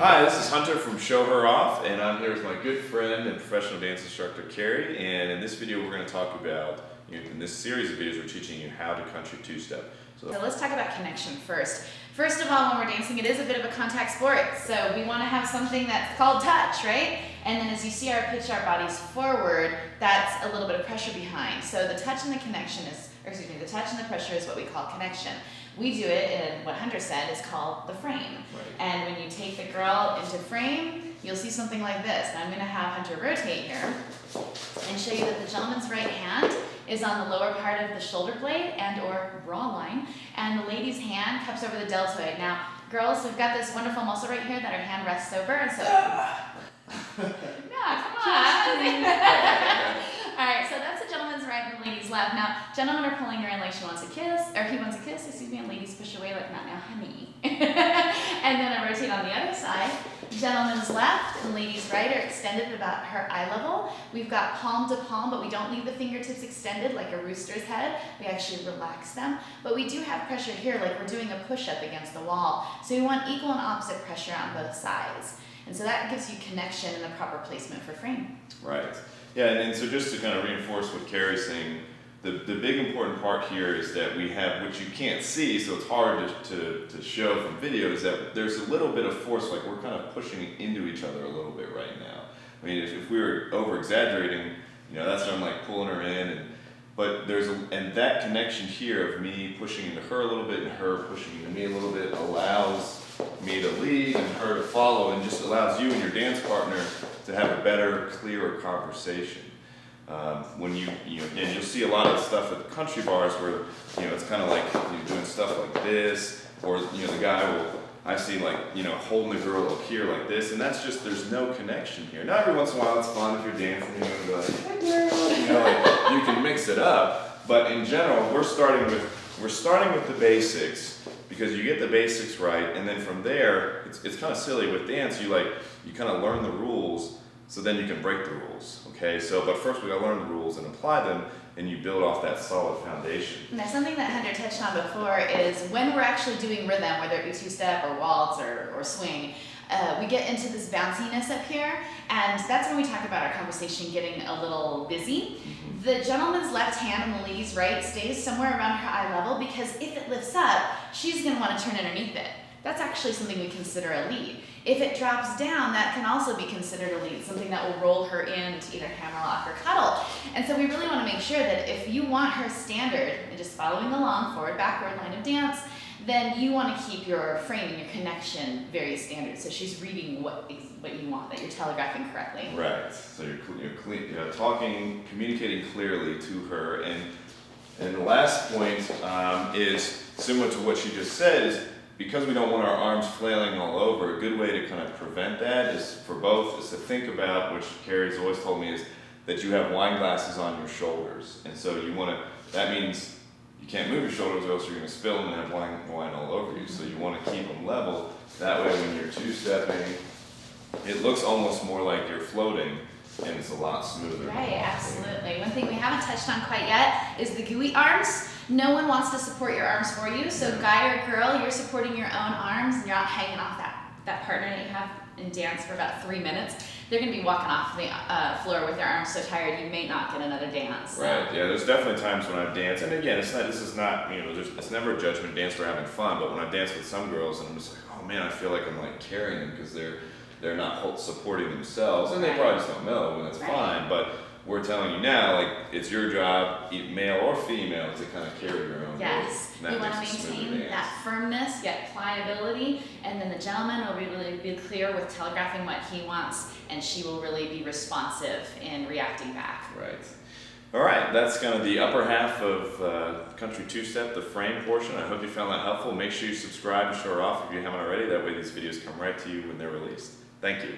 Hi, this is Hunter from Show Her Off, and I'm here with my good friend and professional dance instructor, Carrie, and in this video we're going to talk about, in this series of videos, we're teaching you how to country two-step. So let's talk about connection first. First of all, when we're dancing, it is a bit of a contact sport, so we want to have something that's called touch, right? And then as you see our pitch our bodies forward, that's a little bit of pressure behind. So the touch and the connection is, the touch and the pressure is what we call connection. We do it in what Hunter said is called the frame. Right. And when you take the girl into frame, you'll see something like this. Now I'm going to have Hunter rotate here and show you that the gentleman's right hand is on the lower part of the shoulder blade and or bra line, and the lady's hand cups over the deltoid. Now, girls, we've got this wonderful muscle right here that our hand rests over, and so no, come on. All right, so that's the gentleman's right and the lady's left. Now, gentlemen are pulling her in like she wants a kiss, or he wants a kiss, excuse me, and ladies push away like, not now, honey. And then I rotate on the other side. Gentleman's left and ladies' right are extended about her eye level. We've got palm to palm, but we don't leave the fingertips extended like a rooster's head. We actually relax them. But we do have pressure here like we're doing a push-up against the wall. So we want equal and opposite pressure on both sides. And so that gives you connection and the proper placement for frame. Right. Yeah, and so just to kind of reinforce what Carrie's saying, the big important part here is that we have, which you can't see, so it's hard to show from video, is that there's a little bit of force, like we're kind of pushing into each other a little bit right now. I mean, if we were over-exaggerating, that's when I'm like pulling her in, but and that connection here of me pushing into her a little bit and her pushing into me a little bit allows me to lead and her to follow, and just allows you and your dance partner to have a better, clearer conversation. When and you'll see a lot of stuff at the country bars where, it's kind of like you're doing stuff like this, or, the guy will, I see like, holding the girl up here like this, and that's just, there's no connection here. Now every once in a while it's fun if you're dancing, you're gonna be like, hey girl, like, you can mix it up, but in general, we're starting with the basics, because you get the basics right, and then from there, it's kind of silly with dance, you kind of learn the rules, so then you can break the rules, okay? But first we gotta learn the rules and apply them, and you build off that solid foundation. Now something that Hunter touched on before is when we're actually doing rhythm, whether it be two-step or waltz or swing, we get into this bounciness up here, and that's when we talk about our conversation getting a little busy. Mm-hmm. The gentleman's left hand and the lady's right stays somewhere around her eye level, because if it lifts up, she's gonna wanna turn underneath it. That's actually something we consider a lead. If it drops down, that can also be considered a lead, something that will roll her in to either hammerlock or cuddle. And so we really want to make sure that if you want her standard, and just following along, forward, backward line of dance, then you want to keep your frame and your connection very standard. So she's reading what you want, that you're telegraphing correctly. Right. So you're talking, communicating clearly to her. And the last point is similar to what she just said, is because we don't want our arms flailing all over, a good way to kind of prevent that is to think about, which Carrie's always told me, is that you have wine glasses on your shoulders. And so that means you can't move your shoulders or else you're going to spill them and have wine all over you. So you want to keep them level. That way when you're two-stepping, it looks almost more like you're floating, and it's a lot smoother. Right, absolutely. One thing we haven't touched on quite yet is the gooey arms. No one wants to support your arms for you, so guy or girl, you're supporting your own arms, and you're not hanging off that partner that you have in dance for about 3 minutes. They're going to be walking off the floor with their arms so tired you may not get another dance. So. Right, yeah, there's definitely times when I've danced, and again, it's never a judgment dance, we're having fun, but when I've danced with some girls, and I'm just like, oh man, I feel like I'm like carrying them, because they're not supporting themselves, and they probably just don't know, and that's fine, but we're telling you now, like, it's your job, male or female, to kind of carry your own. Yes, we want to maintain that firmness, yet pliability, and then the gentleman will really be clear with telegraphing what he wants, and she will really be responsive in reacting back. Right. All right, that's kind of the upper half of Country Two-Step, the frame portion. I hope you found that helpful. Make sure you subscribe to Show Her Off if you haven't already. That way these videos come right to you when they're released. Thank you.